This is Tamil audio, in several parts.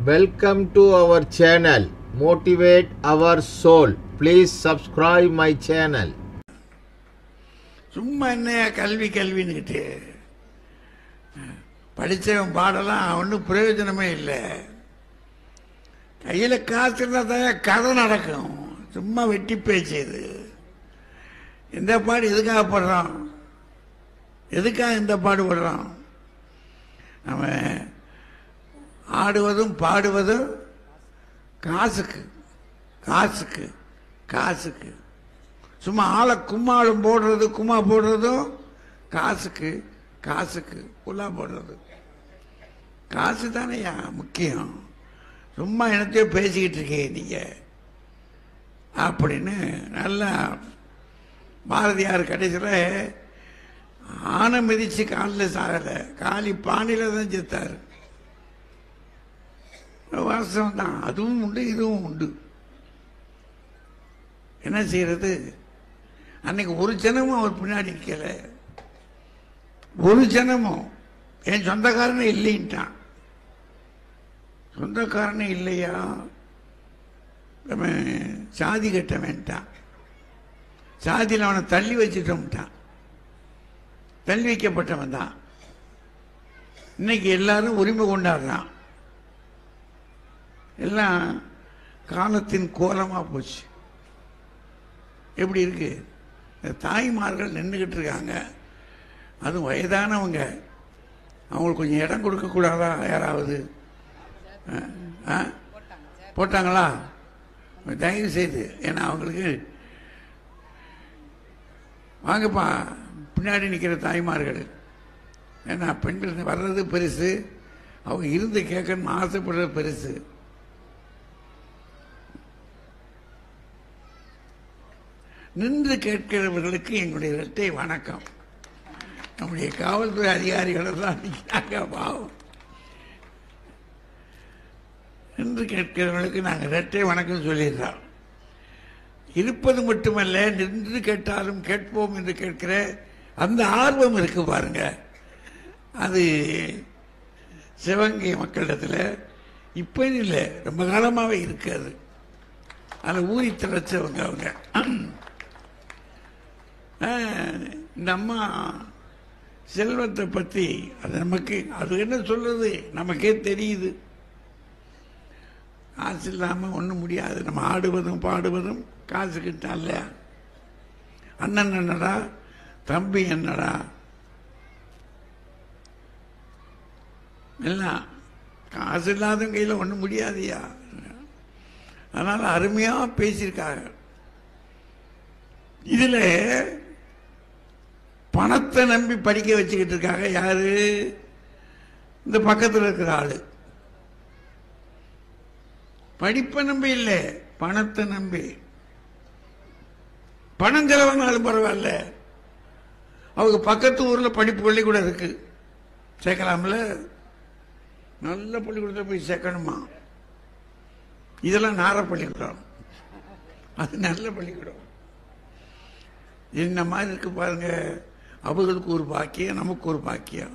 Welcome to our channel, Motivate Our Soul. Please subscribe my channel. சும்மா என்னையா கல்வின்னுக்கிட்டு படித்தவன் பாடலாம் ஒன்றும் பிரயோஜனமே இல்லை. கையில் காசு இருந்தால் தான் கதை நடக்கும். சும்மா வெட்டி பேச்சு இது. இந்த பாடு எதுக்காக படுறோம்? எதுக்காக இந்த பாடுபடுறோம்? நம்ம ஆடுவதும் பாடுவதும் காசுக்கு காசுக்கு காசுக்கு. சும்மா ஆளை கும்மாளும் போடுறது கும்மா போடுறதும் காசுக்கு காசுக்கு புல்லா போடுறது காசு தானேயா முக்கியம். சும்மா என்னத்தையோ பேசிக்கிட்டு இருக்கே நீங்கள் அப்படின்னு நல்லா பாரதியார் கடைசியில் ஆனை மிதித்து காலில் சாகலை, காலி பானையில் தான் செத்தார். வாசம் தான். அதுவும் உண்டு இதுவும் உண்டு. என்ன செய்யறது? அன்னைக்கு ஒரு ஜனமும் அவர் பின்னாடி நிற்கல. ஒரு ஜனமும் என் சொந்தக்காரனே இல்லைன்ட்டான். சொந்தக்காரனே இல்லையா? நம்ம சாதி கட்ட வேண்டாம். சாதியில் அவனை தள்ளி வச்சுட்டோம்ட்டான். தள்ளி வைக்கப்பட்டவன் தான். இன்னைக்கு எல்லாரும் உரிமை கொண்டாடுறான். எல்லாம் காலத்தின் கோலமாக போச்சு. எப்படி இருக்கு? தாய்மார்கள் நின்றுக்கிட்டு இருக்காங்க. அதுவும் வயதானவங்க. அவங்களுக்கு கொஞ்சம் இடம் கொடுக்கக்கூடாதா? யாராவது போட்டாங்களா? தயவு செய்து. ஏன்னா அவங்களுக்கு வாங்கப்பா பின்னாடி நிற்கிற தாய்மார்கள். ஏன்னா பெண்கள் வர்றது பெருசு, அவங்க இருந்து கேட்கணும்னு ஆசைப்படுறது பெருசு. நின்று கேட்கிறவர்களுக்கு எங்களுடைய இரட்டை வணக்கம். நம்முடைய காவல்துறை அதிகாரிகள் தான் நிற்கிறாங்க பாவம். நின்று கேட்கிறவர்களுக்கு நாங்கள் இரட்டை வணக்கம் சொல்லிடுறோம். இருப்பது மட்டுமல்ல, நின்று கேட்டாலும் கேட்போம் என்று கேட்கிற அந்த ஆர்வம் இருக்கு பாருங்க. அது சிவகங்கை மக்களிடத்தில் இப்போ இல்லை, ரொம்ப காலமாகவே இருக்காது. அதில் ஊறி திளைச்சவங்க அவங்க. இந்த அம்மா செல்வத்தை பற்றி அது நமக்கு அது என்ன சொல்றது நமக்கே தெரியுது. காசு இல்லாமல் ஒன்றும் முடியாது. நம்ம ஆடுவதும் பாடுவதும் காசுக்கிட்டா இல்லையா? அண்ணன் என்னடா, தம்பி என்னடா, எல்லாம் காசு இல்லாத கையில் ஒன்றும் முடியாதியா. அதனால் அருமையாக பேசியிருக்காங்க. இதில் பணத்தை நம்பி படிக்க வச்சுக்கிட்டு இருக்காங்க. யாரு? இந்த பக்கத்தில் இருக்கிற ஆளு. படிப்பை நம்பி இல்லை, பணத்தை நம்பி. பணம் செலவானாலும் பரவாயில்ல, அவங்க பக்கத்து ஊரில் படிப்பு பள்ளிக்கூடம் இருக்கு, சேர்க்கலாம்ல. நல்ல பள்ளிக்கூடத்தை போய் சேர்க்கணுமா? இதெல்லாம் நார பள்ளிக்கூடம், அது நல்ல பள்ளிக்கூடம். என்ன மாதிரி இருக்கு பாருங்க. அவங்களுக்கு ஒரு பாக்கியம், நமக்கு ஒரு பாக்கியம்.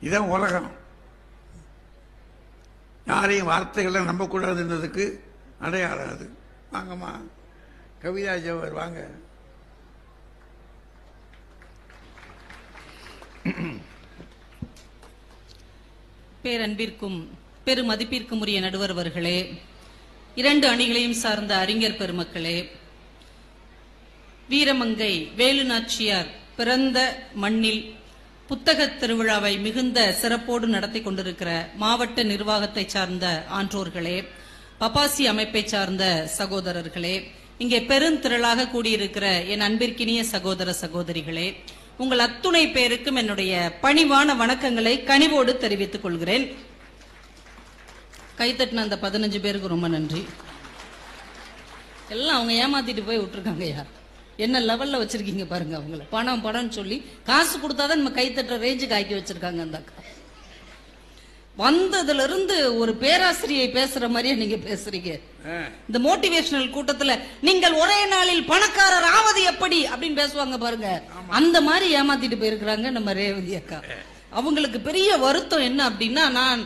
இதான் உலகம். யாரையும் வார்த்தைகளை நம்பக்கூடாதுன்றதுக்கு அடையாளம் அது. வாங்கம்மா கவிதா ஜவஹர் வாங்க. பேரன்பிற்கும் பெருமதிப்பிற்கும் உரிய நடுவர் அவர்களே, இரண்டு அணிகளையும் சார்ந்த அறிஞர் பெருமக்களே, வீரமங்கை வேலுநாச்சியார் பிறந்த மண்ணில் புத்தக திருவிழாவை மிகுந்த சிறப்போடு நடத்தி கொண்டிருக்கிற மாவட்ட நிர்வாகத்தை சார்ந்த ஆன்றோர்களே, பப்பாசி அமைப்பை சார்ந்த சகோதரர்களே, இங்கே பெருந்திரளாக கூடியிருக்கிற என் அன்பிற்கினிய சகோதர சகோதரிகளே, உங்கள் அத்துணை பேருக்கும் என்னுடைய பணிவான வணக்கங்களை கனிவோடு தெரிவித்துக் கொள்கிறேன். கைத்தட்டின அந்த 15 பேருக்கு ரொம்ப நன்றி. எல்லாம் அவங்க ஏமாத்திட்டு போய் விட்டுருக்காங்க. யார் என்ன லெவல்ல வச்சிருக்கீங்க பாருங்க. அவங்கள பணம் பணம்னு சொல்லி காசு கொடுத்தாதான் நம்ம கைத்தட்டுற ரேஞ்சுக்கு ஆக்கி வச்சிருக்காங்க. அந்த அக்கா வந்ததுல இருந்து ஒரு பேராசிரியை பேசுற மாதிரியே நீங்க பேசுறீங்க. இந்த மோட்டிவேஷனல் கூட்டத்துல நீங்கள் ஒரே நாளில் பணக்காரர் ஆவது எப்படி அப்படின்னு பேசுவாங்க பாருங்க. அந்த மாதிரி ஏமாத்திட்டு போயிருக்கிறாங்க நம்ம ரேவதி அக்கா. அவங்களுக்கு பெரிய வருத்தம் என்ன அப்படின்னா, நான்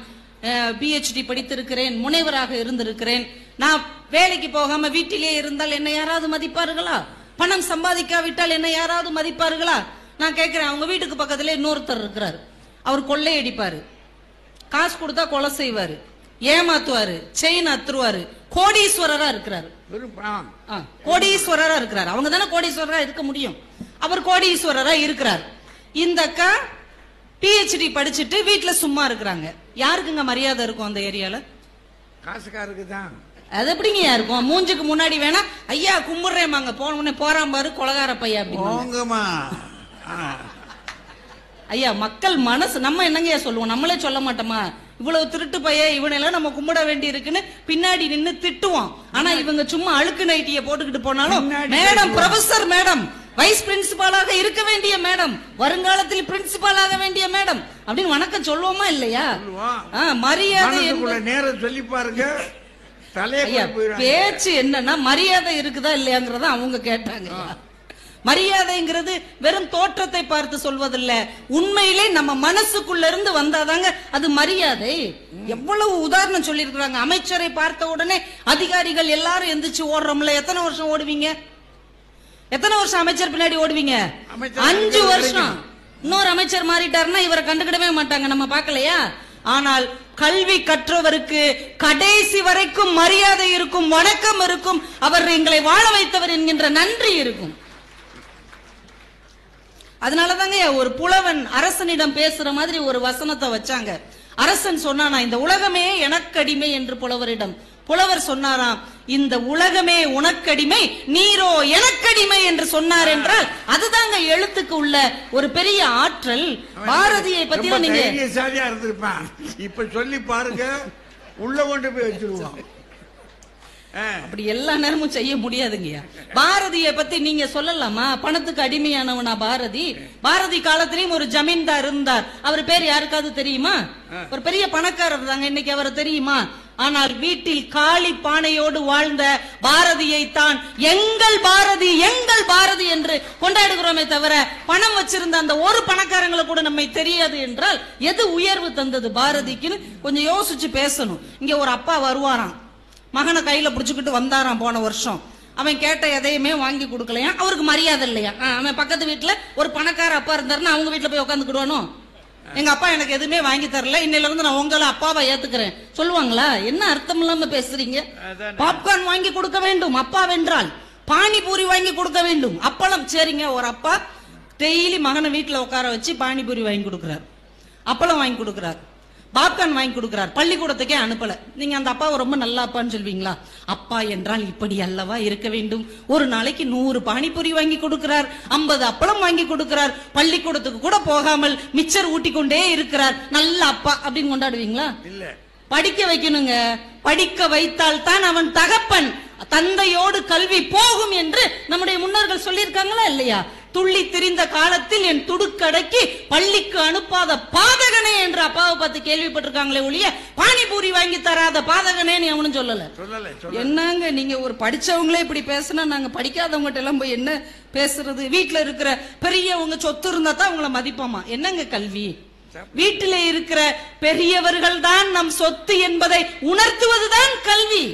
PhD படித்திருக்கிறேன், முனைவராக இருந்திருக்கிறேன், நான் வேலைக்கு போகாம வீட்டிலே இருந்தால் என்ன யாராவது மதிப்பார்களா? பணம் சம்பாதிக்காவிட்டால் என்ன யாராவது மதிப்பார்களா? நான் கேட்கிறேன், அவங்க வீட்டுக்கு பக்கத்துல இன்னொருத்தர் இருக்கிறார், அவர் கொள்ளையடிப்பாரு, காசு கொடுத்தா கொலை செய்வாரு, ஏமாத்துவாரு, செயின் அத்துருவாரு, கோடீஸ்வரரா இருக்கிறாரு. கோடீஸ்வரரா இருக்கிறார். அவங்க தானே கோடீஸ்வரரா இருக்க முடியும். அவர் கோடீஸ்வரரா இருக்கிறார். இந்த அக்கா PhD படிச்சுட்டு வீட்டுல சும்மா இருக்கிறாங்க. யாருக்குங்க மரியாதை இருக்கும் அந்த ஏரியால? காசுக்காருக்கு தான். அது எப்படிங்க இருக்கும்? மூஞ்சுக்கு முன்னாடி வேணா ஐயா கும்பிடுறேமாங்க, போன போறான் பாரு கொலகார பையா அப்படிங்கம்மா. ஐயா மக்கள் மனசு நம்ம என்னங்க சொல்லுவோம்? நம்மளே சொல்ல மாட்டோமா இவ்வளவு திருட்டு பைய இவனெல்லாம் நம்ம கும்பிட வேண்டி இருக்குன்னு பின்னாடி நின்னு திட்டுவோம். ஆனா இவங்க சும்மா அழுக்கு நைட்டிய போட்டுக்கிட்டு போனாலும் மேடம், ப்ரொஃபசர் மேடம், வைஸ் பிரின்சிபாலாக இருக்க வேண்டிய மேடம், வருங்காலத்தில் பிரின்சிபால் ஆக வேண்டிய மேடம் அப்படின்னு வணக்கம் சொல்லுவோமா இல்லையா? மரியாதை நேரம் சொல்லி பாருங்க. பேச்சு என்னன்னா மரியாதை இருக்குதா இல்லையாங்கிறத அவங்க கேட்டாங்க. மரியாதைங்கிறது வெறும் தோற்றத்தை பார்த்து சொல்வதில்ல, உண்மையிலே நம்ம மனசுக்குள்ள இருந்து வந்தாதாங்க அது மரியாதை. எவ்வளவு உதாரணம் சொல்லி இருக்கிறாங்க. அமைச்சரை பார்த்த உடனே அதிகாரிகள் எல்லாரும் எந்திரிச்சு ஓடுறோம்ல. எத்தனை வருஷம் ஓடுவீங்க? எத்தனை வருஷம் அமைச்சர் பின்னாடி ஓடுவீங்க? 5 வருஷம். இன்னொரு அமைச்சர் மாறிட்டாருன்னா இவரை கண்டுக்கிடவே மாட்டாங்க, நம்ம பார்க்கலையா? ஆனால் கல்வி கற்றவருக்கு கடைசி வரைக்கும் மரியாதை இருக்கும், வணக்கம் இருக்கும், அவர் எங்களை வாழ வைத்தவர் என்கின்ற நன்றி இருக்கும். அதனாலதாங்க ஒரு புலவன் அரசனிடம் பேசுற மாதிரி ஒரு வசனத்தை வச்சாங்க. அரசன் சொன்னானா, இந்த உலகமே எனக்கடிமை என்று புலவரிடம். புலவர் சொன்னாராம், இந்த உலகமே உனக்கடிமை, நீரோ எனக்கடிமை என்று சொன்னார் என்றால் அதுதாங்க எழுத்துக்கு உள்ள ஒரு பெரிய ஆற்றல். பாரதியை பத்தி நீங்க இருந்திருப்பான். இப்ப சொல்லி பாருங்க, உள்ள கொண்டு போய் வச்சிருவோம். அப்படி எல்லா நேரமும் செய்ய முடியாதுங்கய்யா. பாரதியை பத்தி நீங்க சொல்லலாமா? பணத்துக்கு அடிமையானவனா பாரதி? பாரதி காலத்திலயும் ஒரு ஜமீன்தார் இருந்தார். அவர் பேர் யாருக்காவது தெரியுமா? ஒரு பெரிய பணக்காரர் தாங்க. இன்னைக்கு அவர் தெரியுமா? ஆனால் வீட்டில் காளி பானையோடு வாழ்ந்த பாரதியை தான் எங்கள் பாரதி, எங்கள் பாரதி என்று கொண்டாடுகிறோமே தவிர பணம் வச்சிருந்த அந்த ஒரு பணக்காரங்களை கூட நம்மை தெரியாது என்றால் எது உயர்வு தந்தது பாரதிக்குன்னு கொஞ்சம் யோசிச்சு பேசணும். இங்க ஒரு அப்பா வருவாராம், மகனை கையில புடிச்சுக்கிட்டு வந்தாராம் போன வருஷம். அவன் கேட்ட எதையுமே வாங்கி கொடுக்கலையா, அவருக்கு மரியாதை இல்லையா. அவன் பக்கத்து வீட்டுல ஒரு பணக்கார அப்பா இருந்தாருன்னா அவங்க வீட்டுல போய் உட்காந்துக்கிடுவானோ? எங்க அப்பா எனக்கு எதுவுமே வாங்கி தரல, இன்னையில இருந்து நான் உங்களை அப்பாவை ஏத்துக்கிறேன் சொல்லுவாங்களா? என்ன அர்த்தம் இல்லாம பேசுறீங்க? பாப்கார்ன் வாங்கி கொடுக்க வேண்டும் அப்பா வென்றால், பானிபூரி வாங்கி கொடுக்க வேண்டும், அப்பளம். சரிங்க, ஒரு அப்பா டெய்லி மகனை வீட்டுல உட்கார வச்சு பானிபூரி வாங்கி கொடுக்கிறார், அப்பளம் வாங்கி கொடுக்கிறார், பாப்கார்ன் வாங்கி கொடுக்கிறார், பள்ளிக்கூடத்துக்கே அனுப்பல. நீங்க அந்த அப்பாவை ரொம்ப நல்ல அப்பான்னு சொல்வீங்களா? அப்பா என்றால் இப்படி அல்லவா இருக்க வேண்டும். ஒரு நாளைக்கு 100 பானிபூரி வாங்கி கொடுக்கிறார், 50 அப்பளம் வாங்கி கொடுக்கிறார், பள்ளிக்கூடத்துக்கு கூட போகாமல் மிச்சர் ஊட்டி கொண்டே இருக்கிறார், நல்ல அப்பா அப்படின்னு கொண்டாடுவீங்களா? இல்ல. படிக்க வைக்கணுங்க. படிக்க வைத்தால் தான் அவன் தகப்பன், தந்தையோடு கல்வி போகும் என்று நம்முடைய முன்னோர்கள் சொல்லியிருக்காங்களா இல்லையா? துள்ளி திரிந்த காலத்தில் என் துடுக்கடக்கி பள்ளிக்கு அனுப்பாத பாதகனே என்று அப்பாவை பார்த்து கேள்விப்பட்டிருக்காங்களே ஒழிய பானிபூரி வாங்கி தராத பாதகனே அவனு சொல்லல. என்னங்க நீங்க ஒரு படிச்சவங்களே இப்படி பேசினா நாங்க படிக்காதவங்ககிட்ட எல்லாம் போய் என்ன பேசுறது? வீட்டுல இருக்கிற பெரியவங்க சொத்து இருந்தா தான் அவங்கள மதிப்போமா? என்னங்க கல்வி? வீட்டில இருக்கிற பெரியவர்கள் தான் நம் சொத்து என்பதை உணர்த்துவதுதான் கல்வி.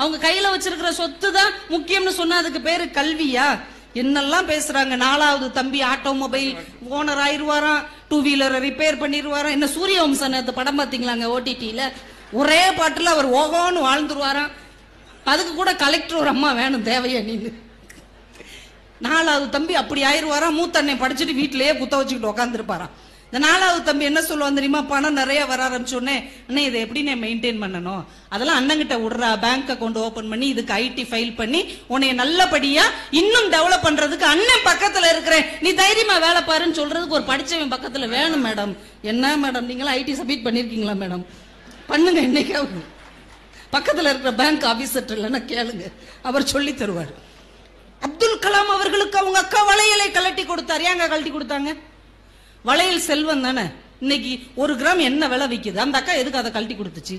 அவங்க கையில வச்சிருக்கிற சொத்து தான் முக்கியம்னு சொன்னா அதுக்கு பேரு கல்வியா? என்னெல்லாம் பேசுறாங்க. 4வது தம்பி ஆட்டோமொபைல் ஓனர் ஆயிருவாராம், 2 வீலரை ரிப்பேர் பண்ணிடுவாராம். என்ன சூரியவம்சம் நேத்து படம் பாத்தீங்களாங்க OTTல? ஒரே பாட்டுல அவர் ஓகோன்னு வாழ்ந்துருவாராம். அதுக்கு கூட கலெக்டர் ஒரு அம்மா வேணும் தேவையா நீங்க? 4வது தம்பி அப்படி ஆயிருவாராம். மூத்த அண்ணன் படிச்சுட்டு வீட்டிலேயே குத்த வச்சுக்கிட்டு உட்காந்துருப்பாராம். இந்த 4வது தம்பி என்ன சொல்லுவான் தெரியுமா? பணம் நிறைய வர ஆரம்பிச்சோடனே, அண்ணே இதை எப்படி நான் மெயின்டைன் பண்ணணும், அதெல்லாம் அண்ணங்கிட்ட விடுறா, பேங்க் அக்கௌண்ட் ஓபன் பண்ணி இதுக்கு IT ஃபைல் பண்ணி உன்னைய நல்லபடியா இன்னும் டெவலப் பண்றதுக்கு அண்ணன் பக்கத்துல இருக்கிறேன், நீ தைரியமா வேலை பாருன்னு சொல்றதுக்கு ஒரு படிச்சவன் பக்கத்துல வேணும் மேடம். என்ன மேடம் நீங்களா IT சப்மிட் பண்ணிருக்கீங்களா மேடம்? பண்ணுங்க இன்னைக்காவது. பக்கத்துல இருக்கிற பேங்க் ஆபீசர் இல்லைன்னா கேளுங்க, அவர் சொல்லி தருவார். அப்துல் கலாம் அவர்களுக்கு அவங்க அக்கா வளையலை கழட்டி கொடுத்தாரு. ஏங்க கழட்டி கொடுத்தாங்க? வளையல் செல்வம் தானே. இன்னைக்கு 1 கிராம் என்ன விலை விக்குது? அந்த அக்கா எதுக்கு அதை கழட்டி கொடுத்துச்சு?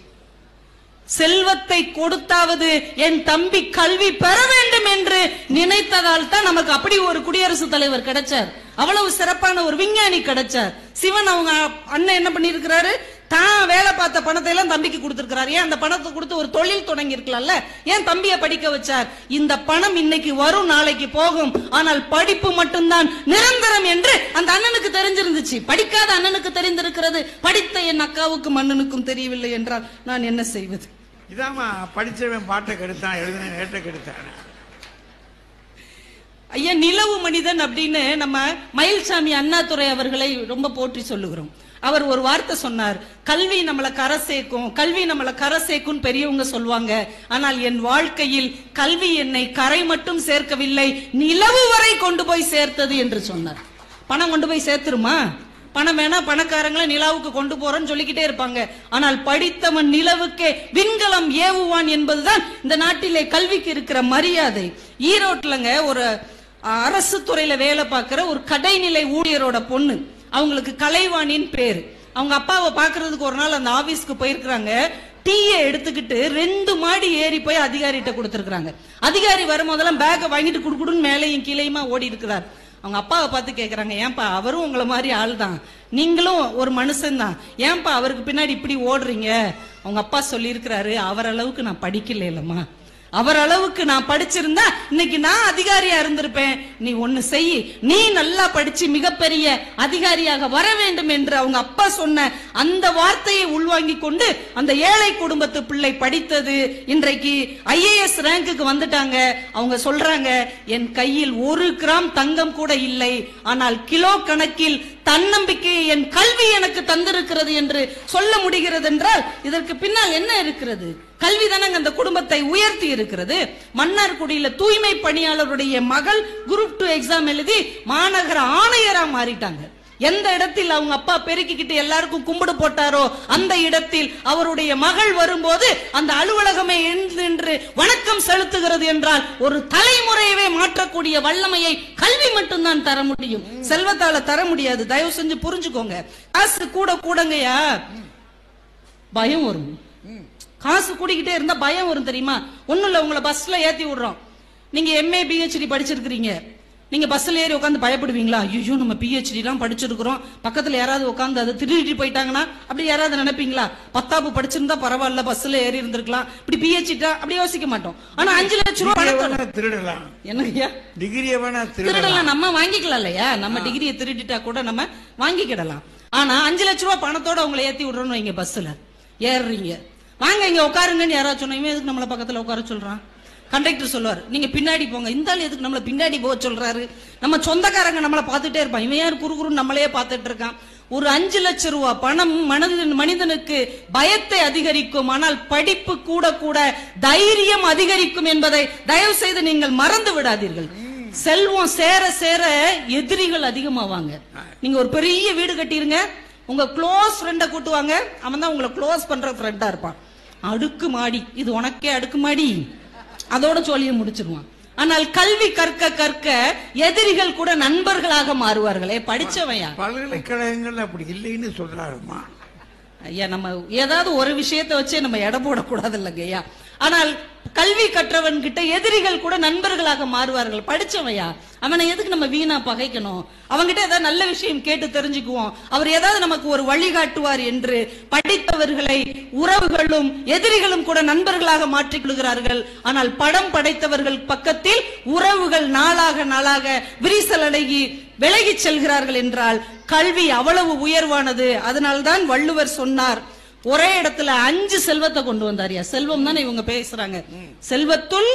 செல்வத்தை கொடுத்தாவது என் தம்பி கல்வி பெற வேண்டும் என்று நினைத்ததால் தான் நமக்கு அப்படி ஒரு குடியரசுத் தலைவர் கிடைச்சார், அவ்வளவு சிறப்பான ஒரு விஞ்ஞானி கிடைச்சார். சிவன் அவங்க அண்ணன் என்ன பண்ணிருக்கிறாரு? தான் வேலை பார்த்த பணத்தை எல்லாம் தம்பிக்கு கொடுத்திருக்கிறார். ஏன் அந்த பணத்தை கொடுத்து ஒரு தொழில் தொடங்கி இருக்கலாம்ல? ஏன் தம்பிய படிக்க வச்சார்? இந்த பணம் இன்னைக்கு வரும், நாளைக்கு போகும், ஆனால் படிப்பு மட்டும்தான் நிரந்தரம் என்று அந்த அண்ணனுக்கு தெரிஞ்சிருந்துச்சு. படிக்காத அண்ணனுக்கு தெரிந்திருக்கிறது, படித்த என் அக்காவுக்கும் அண்ணனுக்கும் தெரியவில்லை என்றால் நான் என்ன செய்வது? இதாமா படிச்சவன் பாட்டை கெடுத்தான், எழுதின நேற்றை கெடுத்தான். ஐயா, நிலவு மனிதன் அப்படின்னு நம்ம மயில்சாமி அண்ணாதுரை அவர்களை ரொம்ப போற்றி சொல்லுகிறோம். அவர் ஒரு வார்த்தை சொன்னார், கல்வி நம்மளை கரை சேர்க்கும், கல்வி நம்மளை கரை சேர்க்கும் பெரியவங்க சொல்லுவாங்க. ஆனால் என் வாழ்க்கையில் கல்வி என்னை கரை மட்டும் சேர்க்கவில்லை, நிலவு வரை கொண்டு போய் சேர்த்தது என்று சொன்னார். பணம் கொண்டு போய் சேர்த்துருமா? பணம் வேணா பணக்காரங்களை நிலாவுக்கு கொண்டு போறோம்னு சொல்லிக்கிட்டே இருப்பாங்க. ஆனால் படித்தவன் நிலவுக்கே விண்கலம் ஏவுவான் என்பதுதான் இந்த நாட்டிலே கல்விக்கு இருக்கிற மரியாதை. ஈரோட்லங்க ஒரு அரசு துறையில வேலை பார்க்கிற ஒரு கடைநிலை ஊழியரோட பொண்ணு, அவங்களுக்கு கலைவாணின்னு பேரு. அவங்க அப்பாவை பாக்குறதுக்கு ஒரு நாள் அந்த ஆபீஸ்க்கு போயிருக்கிறாங்க. டீயை எடுத்துக்கிட்டு 2 மாடி ஏறி போய் அதிகாரிகிட்ட கொடுத்திருக்காங்க. அதிகாரி வரும்போதெல்லாம் பேக்கை வாங்கிட்டு குடுக்குடுன்னு மேலையும் கீழையுமா ஓடி இருக்கிறார். அவங்க அப்பாவை பார்த்து கேட்கறாங்க, ஏன்பா அவரும் உங்களை மாதிரி ஆள் தான், நீங்களும் ஒரு மனுஷன் தான், ஏன்பா அவருக்கு பின்னாடி இப்படி ஓடுறீங்க? அவங்க அப்பா சொல்லி இருக்கிறாரு, அவர் அளவுக்கு நான் படிக்கல இல்லம்மா, அவர் அளவுக்கு நான் படிச்சிருந்தா இன்னைக்கு நான் அதிகாரியா இருந்திருப்பேன். நீ ஒண்ணு செய், நீ நல்லா படிச்சு மிகப்பெரிய அதிகாரியாக வர வேண்டும் என்று அவங்க அப்பா சொன்ன அந்த வார்த்தையை உள்வாங்கி கொண்டு அந்த ஏழை குடும்பத்து பிள்ளை படித்தது இன்றைக்கு ஐஏஎஸ் ரேங்குக்கு வந்துட்டாங்க. அவங்க சொல்றாங்க, என் கையில் 1 கிராம் தங்கம் கூட இல்லை, ஆனால் கிலோ கணக்கில் தன்னம்பிக்கையை என் கல்வி எனக்கு தந்திருக்கிறது என்று சொல்ல முடிகிறது என்றால் இதற்கு பின்னால் என்ன இருக்கிறது? கல்வி தானே அந்த குடும்பத்தை உயர்த்தி இருக்கிறது. மன்னார்குடியில தூய்மை பணியாளருடைய மகள் குரூப் 2 எக்ஸாம் எழுதி மாநகர ஆணையரா மாறிட்டாங்க. எந்த இடத்தில் அவங்க அப்பா பெருக்கிக்கிட்டு எல்லாருக்கும் கும்பிடு போட்டாரோ அந்த இடத்தில் அவருடைய மகள் வரும்போது அந்த அலுவலகமே என்று வணக்கம் செலுத்துகிறது என்றால் ஒரு தலைமுறையவே மாற்றக்கூடிய வல்லமையை கல்வி மட்டும்தான் தர முடியும், செல்வத்தால தர முடியாது. தயவு செஞ்சு புரிஞ்சுக்கோங்க. காசு கூட கூடங்கயா பயம் வரும். காசு கூடிக்கிட்டே இருந்தா பயம் வரும் தெரியுமா? ஒண்ணும் இல்ல, உங்களை பஸ்ல ஏத்தி விடுறோம், நீங்க MA PhD படிச்சிருக்கீங்க, நீங்க பஸ்ல ஏறி உட்காந்து பயப்படுவீங்களா? ஐயோ நம்ம PhD எல்லாம் படிச்சிருக்கிறோம், பக்கத்துல யாராவது உட்காந்து அதை திருடிட்டு போயிட்டாங்கன்னா அப்படி யாராவது நினைப்பீங்களா? 10ஆம் படிச்சிருந்தா பரவாயில்ல, பஸ்ல ஏறி இருந்திருக்கலாம், இப்படி PhD அப்படி யோசிக்க மாட்டோம். ஆனா 5 லட்சம் ரூபாய் திருடலாம். என்னங்கய்யா டிகிரியை வேணா திருடலாம், நம்ம வாங்கிக்கலாம் இல்லையா? நம்ம டிகிரியை திருடிட்டா கூட நம்ம வாங்கிக்கிடலாம். ஆனா 5 லட்சம் ரூபாய் பணத்தோட உங்களை ஏத்தி விடுறோம்னு வைங்க, பஸ்ல ஏறுறீங்க, வாங்க இங்க உட்காருங்கன்னு யாராவது சொன்னா எதுக்கு நம்மள பக்கத்துல உட்கார சொல்றான்? கண்டக்டர் சொல்லுவார், நீங்க பின்னாடி போங்க. இந்த ஆள் எதுக்கு நம்மள பின்னாடி போக சொல்றாரு? நம்ம சொந்தக்காரங்க நம்மள பார்த்துட்டே இருப்பான், இவன் யார் குறுகுறுன்னு நம்மளையே பார்த்துட்டு இருக்கான். ஒரு 5 லட்சம் ரூபாய் பணம் மனிதனுக்கு பயத்தை அதிகரிக்கும், ஆனால் படிப்பு கூட கூட தைரியம் அதிகரிக்கும் என்பதை தயவு செய்து நீங்கள் மறந்து விடாதீர்கள். செல்வம் சேர சேர எதிரிகள் அதிகமாவாங்க. நீங்க ஒரு பெரிய வீடு கட்டிருங்க, உங்க க்ளோஸ் ஃப்ரெண்ட கூட்டுவாங்க, அவன் தான் உங்களை க்ளோஸ் பண்ற ஃப்ரெண்டா இருப்பான். அடுக்கு மாடி, இது உனக்கே அடுக்கு மாடி, அதோட சொல்லிய முடிச்சிருவான். ஆனால் கல்வி கற்க கற்க எதிரிகள் கூட நண்பர்களாக மாறுவார்களே. படிச்சவையா பல்கலைக்கழகங்கள் அப்படி இல்லைன்னு சொல்றாருமா ஐயா? நம்ம ஏதாவது ஒரு விஷயத்தை வச்சே நம்ம எடை போடக்கூடாது இல்லைங்க ஐயா. ஆனால் கல்வி கற்றவன் கிட்ட எதிரிகள் கூட நண்பர்களாக மாறுவார்கள். படிச்சவையா, அவனை எதுக்கு நம்ம வீணா பகைக்கணும்? அவங்கிட்ட ஏதாவது நல்ல விஷயம் கேட்டு தெரிஞ்சுக்குவோம், அவர் ஏதாவது நமக்கு ஒரு வழிகாட்டுவார் என்று படித்தவர்களை உறவுகளும் எதிரிகளும் கூட நண்பர்களாக மாற்றிக் கொள்கிறார்கள். ஆனால் படம் படைத்தவர்கள் பக்கத்தில் உறவுகள் நாளாக நாளாக விரிசல் அடங்கி விலகி செல்கிறார்கள் என்றால் கல்வி அவ்வளவு உயர்வானது. அதனால்தான் வள்ளுவர் சொன்னார், ஒரே இடத்துல 5 செல்வத்தை கொண்டு வந்தாரியா. செல்வம் தானே இவங்க பேசுறாங்க. செல்வத்துள்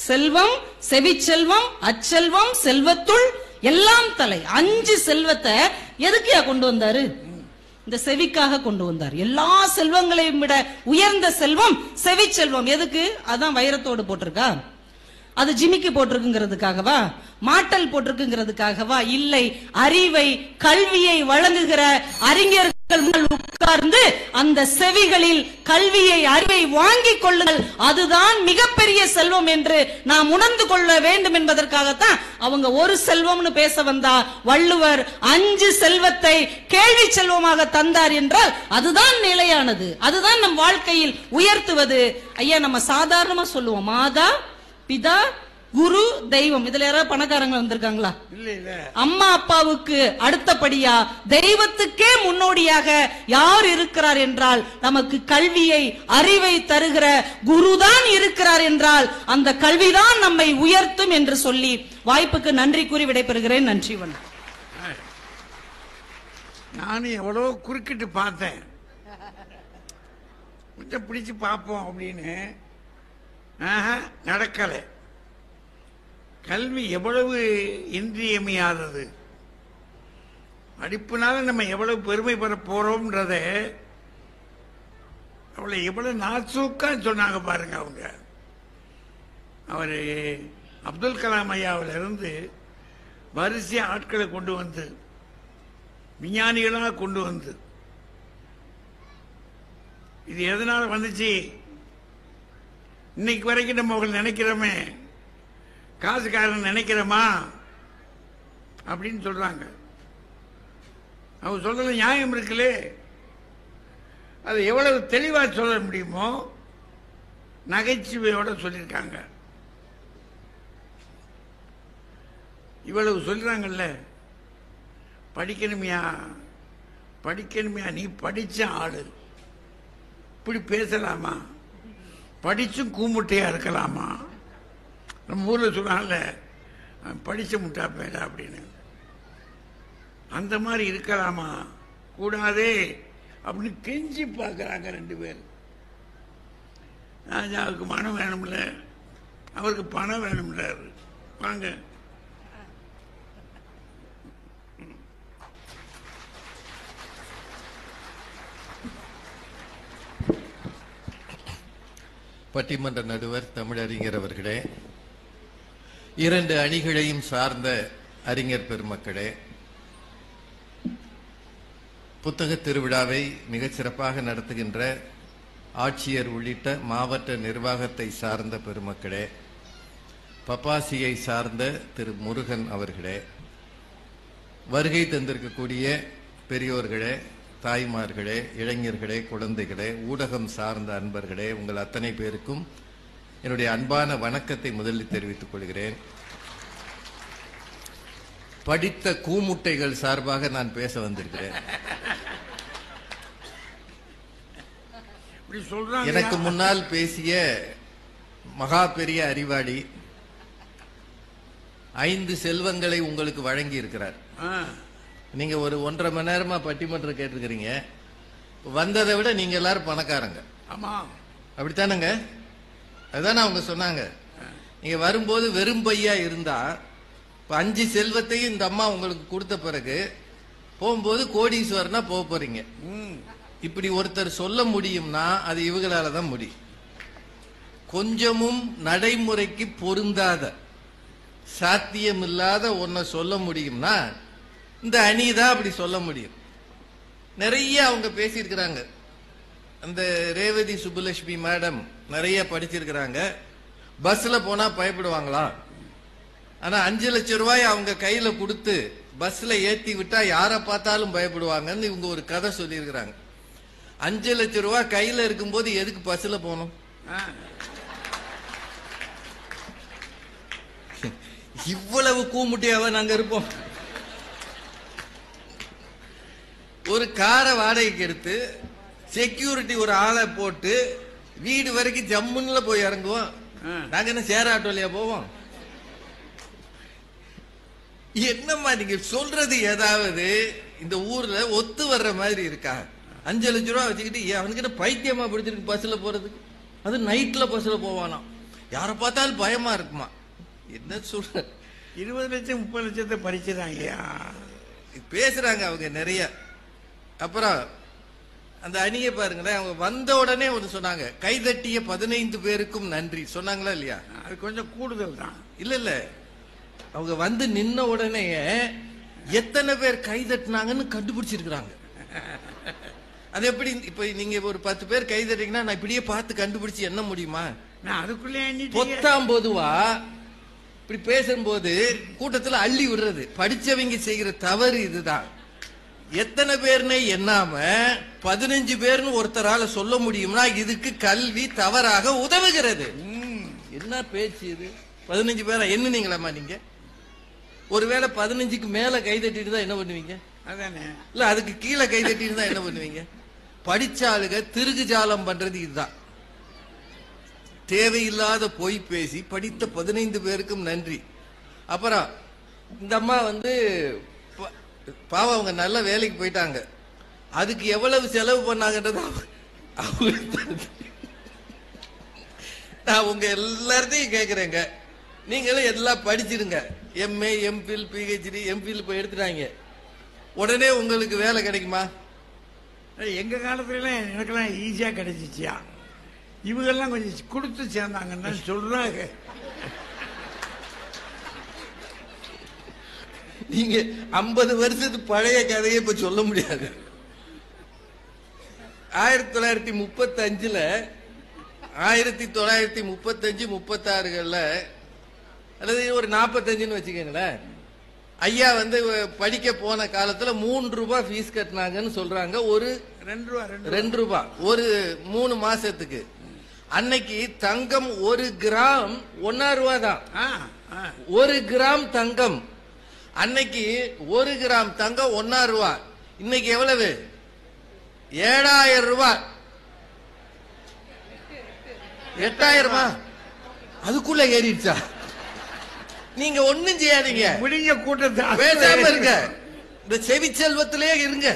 செல்வம், செவிச்செல்வம், அச்செல்வம், செல்வத்துள் எல்லாம் தலை. 5 செல்வத்தை எதுக்குயா கொண்டு வந்தாரு? இந்த செவிக்காக கொண்டு வந்தார். எல்லா செல்வங்களையும் விட உயர்ந்த செல்வம் செவிச்செல்வம். எதுக்கு? அதான் வைரத்தோடு போட்டிருக்கா? அது ஜிமிக்கி போட்டிருக்குங்கிறதுக்காகவா? மாட்டல் போட்டிருக்குங்கிறதுக்காகவா? இல்லை, அறிவை கல்வியை வழங்குகிற அறிஞர்கள் உட்கார்ந்து அந்த செவிகளில் கல்வியை அறிவை வாங்கிக் கொள்ளுங்கள், அதுதான் மிகப்பெரிய செல்வம் என்று நாம் உணர்ந்து கொள்ள வேண்டும் என்பதற்காகத்தான் அவங்க ஒரு செல்வம்னு பேச வந்தா வள்ளுவர் 5 செல்வத்தை கேள்வி செல்வமாக தந்தார் என்றால் அதுதான் நிலையானது, அதுதான் நம் வாழ்க்கையில் உயர்த்துவது. ஐயா, நம்ம சாதாரணமா சொல்லுவோம் மாதா பிதா குரு தெய்வம். இதுல யாராவது பணக்காரங்க வந்திருக்காங்களா? இல்ல இல்ல. அம்மா அப்பாவுக்கு அடுத்தபடியா தெய்வத்துக்கே முன்னோடியாக யார் இருக்கிறார் என்றால் நமக்கு கல்வியை அறிவை தருகிற குருதான் இருக்கிறார் என்றால் அந்த கல்விதான் நம்மை உயர்த்தும் என்று சொல்லி வாய்ப்புக்கு நன்றி கூறி விடைபெறுகிறேன். நன்றி. நானும் எவ்வளவு குறுக்கிட்டு பார்த்தேன், கொஞ்சம் பிடிச்சு பார்ப்போம் அப்படின்னு. நடக்கலை. கல்வி எவ்வளவு இன்றியமையாதது, படிப்புனால நம்ம எவ்வளவு பெருமை பெற போறோம்ன்றத அவளை எவ்வளவு நாசூக்கா சொன்னாங்க பாருங்க. அவங்க அவரு அப்துல் கலாம் ஐயாவில இருந்து வரிசை ஆட்களை கொண்டு வந்து விஞ்ஞானிகளாக கொண்டு வந்து, இது எதனால வந்துச்சு? இன்னைக்கு வரைக்கும் நம்ம அவங்களை நினைக்கிறோமே, காசுக்காரன் நினைக்கிறோமா அப்படின்னு சொல்றாங்க. அவங்க சொல்றது நியாயம் இருக்குல்லே. அது எவ்வளவு தெளிவா சொல்ல முடியுமோ நகைச்சுவையோட சொல்லியிருக்காங்க. இவ்வளவு சொல்றாங்கல்ல, படிக்கணுமியா படிக்கணுமியா, நீ படிச்ச ஆளு இப்படி பேசலாமா? படிச்சும் கூமுட்டையா இருக்கலாமா? நம்ம ஊர்ல சொல்றாங்கல்ல, படிச்ச முட்டா பேடா அப்படின்னு. அந்த மாதிரி இருக்கலாமா? கூடாதே அப்படின்னு கெஞ்சி பார்க்கறாங்க ரெண்டு பேர். ராஜாவுக்கு மனம் வேணும்ல, அவருக்கு பணம் வேணும்ல. வாங்க. பட்டிமன்ற நடுவர் தமிழறிஞர் அவர்களே, இரண்டு அணிகளையும் சார்ந்த அறிஞர் பெருமக்களே, புத்தக திருவிழாவை மிகச் சிறப்பாக நடத்துகின்ற ஆட்சியர் உள்ளிட்ட மாவட்ட நிர்வாகத்தை சார்ந்த பெருமக்களே, பப்பாசியை சார்ந்த திரு முருகன் அவர்களே, வருகை தந்திருக்கக்கூடிய பெரியோர்களே, தாய்மார்களே, இளைஞர்களே, குழந்தைகளே, ஊடகம் சார்ந்த அன்பர்களே, உங்கள் அத்தனை பேருக்கும் என்னுடைய அன்பான வணக்கத்தை முதலில் தெரிவித்துக் கொள்கிறேன். படித்த கூமுட்டைகள் சார்பாக நான் பேச வந்திருக்கிறேன். எனக்கு முன்னால் பேசிய மகா பெரிய அறிவாளி 5 செல்வங்களை உங்களுக்கு வழங்கி இருக்கிறார். நீங்க ஒரு 1.5 மணி நேரமா பட்டிமன்றம் கேட்டிருக்கிறீங்க. வந்ததை விட நீங்க எல்லாரும் பணக்காரங்க. ஆமா, அப்படித்தானங்க? அதுதானே அவங்க சொன்னாங்க. நீங்க வரும்போது வெறும் பையா இருந்தா 5 செல்வத்தையும் இந்த அம்மா உங்களுக்கு கொடுத்த பிறகு போகும்போது கோடீஸ்வரனா போக போறீங்க. இப்படி ஒருத்தர் சொல்ல முடியும்னா அது இவங்களால தான் முடியும். கொஞ்சமும் நடைமுறைக்கு பொருந்தாத, சாத்தியமில்லாத ஒன்ன சொல்ல முடியும்னா இந்த அணி தான் அப்படி சொல்ல முடியும். நிறைய அவங்க பேசியிருக்கிறாங்க. அந்த ரேவதி சுப்புலட்சுமி மேடம் நிறைய படிச்சிருக்கிறாங்க. பஸ்ல போனா பயப்படுவாங்களா? ஆனா 5 லட்சம் ரூபாய் அவங்க கையில கொடுத்து பஸ்ல ஏத்தி விட்டா யார பார்த்தாலும் பயப்படுவாங்கன்னு இவங்க ஒரு கதை சொல்லியிருக்கிறாங்க. 5 லட்சம் ரூபாய் கையில இருக்கும்போது எதுக்கு பஸ்ல போகணும்? இவ்வளவு கூமுட்டியாவ நாங்க இருப்போம். ஒரு காரை வாடகைக்கு எடுத்து செக்யூரிட்டி ஒரு ஆளை போட்டு வீடு வரைக்கும் ஜம்முன்ல போய் இறங்குவோம். நாங்க என்ன சேர ஆட்டோலையா போவோம்? என்னம்மா நீங்க சொல்றது ஏதாவது இந்த ஊர்ல ஒத்து வர்ற மாதிரி இருக்கா? 5 லட்சம் ரூபாய் வச்சுக்கிட்டு அவனுக்கிட்ட பைத்தியமா பிடிச்சிருக்கு பஸ்ல போறதுக்கு. அது நைட்ல பஸ்ல போவானா, யார பார்த்தாலும் பயமா இருக்குமா? என்ன சொல்ற? 20 லட்சம் 30 லட்சத்தை பறிச்சுறாங்க பேசுறாங்க அவங்க நிறைய. அப்புறம் அந்த அணியை பாருங்களேன், அவங்க வந்த உடனே ஒன்று சொன்னாங்க, கைதட்டிய 15 பேருக்கும் நன்றி சொன்னாங்களா இல்லையா? அது கொஞ்சம் கூடுதல் தான். இல்ல இல்ல, அவங்க வந்து நின்ன உடனே எத்தனை பேர் கைதட்டினாங்கன்னு கண்டுபிடிச்சிருக்கிறாங்க. அது எப்படி? இப்ப நீங்க ஒரு 10 பேர் கைதட்டீங்கன்னா நான் இப்படியே பார்த்து கண்டுபிடிச்சு என்ன முடியுமா? நான் அதுக்குள்ளே பொத்தாம் பொதுவா இப்படி பேசும்போது கூட்டத்தில் அள்ளி விடுறது படிச்சவங்க செய்கிற தவறு இதுதான். எத்தனை பேர்னே எண்ணாம 15 பேர்னு ஒருத்தரால சொல்ல முடியும்னா இதுக்கு கல்வி தவறாக உதவுகிறது. என்ன பேச்சு இது? 15 பேரா எண்ணுனீங்களாமா நீங்க? ஒருவேளை 15க்கு மேல கை தட்டிட்டு தான் என்ன பண்ணுவீங்க? அதானே. இல்ல அதுக்கு கீழே கை தட்டிட்டு தான் என்ன பண்ணுவீங்க? படிச்ச ஆளுக திருகு ஜாலம் பண்றது இதுதான். தேவையில்லாத பொய் பேசி படித்த 15 பேருக்கும் நன்றி. அப்புறம் இந்த அம்மா வந்து பாவம் அவங்க நல்ல வேலைக்கு போயிட்டாங்க. அதுக்கு எவ்வளவு செலவு பண்ணாங்கன்றது நான் உங்க எல்லாத்தையும் கேட்கிறேங்க. நீங்களும் எல்லாம் படிச்சிருங்க. எம்ஏ, எம்பில், பிஹெச்டி, எம்பில் போய் எடுத்துட்டாங்க. உடனே உங்களுக்கு வேலை கிடைக்குமா? எங்க காலத்துல எனக்கெல்லாம் ஈஸியா கிடைச்சிச்சியா. இவங்கெல்லாம் கொஞ்சம் கொடுத்து சேர்ந்தாங்கன்னா சொல்றாங்க. நீங்க 50 வருஷத்துக்கு பழைய கதையை இப்ப சொல்ல முடியாது. 1935 1935-36 அல்லது ஒரு 45 வச்சுக்கோங்களேன். ஐயா வந்து படிக்க போன காலத்துல 3 ரூபாய் ஃபீஸ் கட்டினாங்கன்னு சொல்றாங்க. ஒரு 2 ரூபாய் ஒரு 3 மாசத்துக்கு. அன்னைக்கு தங்கம் 1 கிராம் 1 ரூபாய் தான். 1 கிராம் தங்கம் அன்னைக்கு 1 கிராம் தங்கம் 1 ரூபாய். இன்னைக்கு எவ்வளவு? 7000 ரூபாய். 8000 அதுக்குள்ள ஏறிடுச்சா? நீங்க ஒண்ணும் செய்யாதீங்க. முடிஞ்ச கூட்டத்தை பேசாம இருங்க. இந்த செவி செல்வத்திலே இருங்க.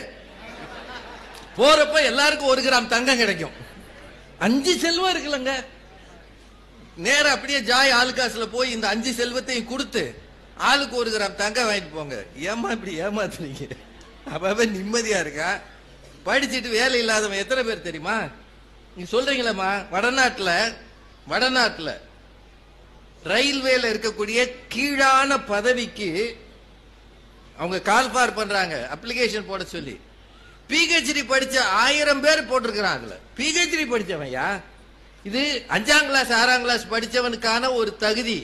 போறப்ப எல்லாருக்கும் 1 கிராம் தங்கம் கிடைக்கும். 5 செல்வம் இருக்குல்லங்க. நேர அப்படியே ஜாய் ஆளுக்காசுல போய் இந்த 5 செல்வத்தையும் கொடுத்து ஆளுக்கு 1 கிராம் தங்கம் வாங்கிட்டு போங்க. ஏமா இப்படி ஏமாத்துறீங்க? அப்ப நிம்மதியா இருக்கா? படிச்சுட்டு வேலை இல்லாதவன் எத்தனை பேர் தெரியுமா? நீங்க சொல்றீங்களா? வடநாட்டுல ரயில்வேல இருக்கக்கூடிய கீழான பதவிக்கு அவங்க கால்பார் பண்றாங்க, அப்ளிகேஷன் போட சொல்லி. பிஹெச்டி படிச்ச 1000 பேர் போட்டிருக்கிறான். அதுல பிஹெச்டி படிச்சவன்யா. இது 5ஆம் கிளாஸ் 6ஆம் கிளாஸ் படிச்சவனுக்கான ஒரு தகுதி.